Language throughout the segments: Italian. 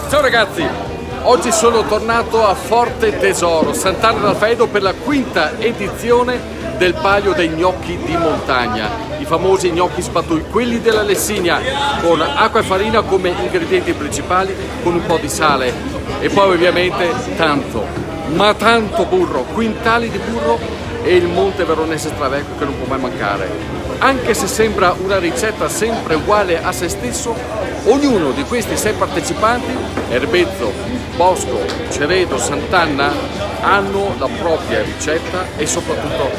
Ciao ragazzi, oggi sono tornato a Forte Tesoro, Sant'Anna d'Alfedo per la quinta edizione del Palio dei Gnocchi di Montagna, i famosi gnocchi spatui, quelli della Lessinia, con acqua e farina come ingredienti principali, con un po' di sale e poi ovviamente tanto, ma tanto burro, quintali di burro e il Monte Veronese Stravecchio che non può mai mancare. Anche se sembra una ricetta sempre uguale a se stesso, ognuno di questi 6 partecipanti, Erbezzo, Bosco, Ceredo, Sant'Anna, hanno la propria ricetta e soprattutto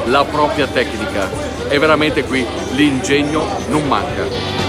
la propria tecnica. E veramente qui l'ingegno non manca.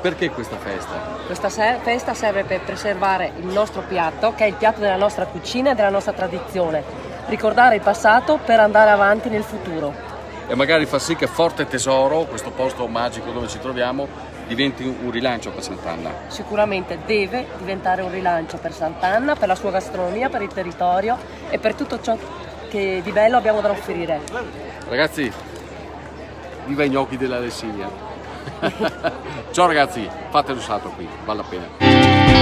Perché questa festa? Questa festa serve per preservare il nostro piatto, che è il piatto della nostra cucina e della nostra tradizione, ricordare il passato per andare avanti nel futuro. E magari fa sì che Forte Tesoro, questo posto magico dove ci troviamo, diventi un rilancio per Sant'Anna. Sicuramente deve diventare un rilancio per Sant'Anna, per la sua gastronomia, per il territorio e per tutto ciò che di bello abbiamo da offrire. Ragazzi, viva i gnocchi della Lessinia! Ciao ragazzi, fate un salto qui, vale la pena.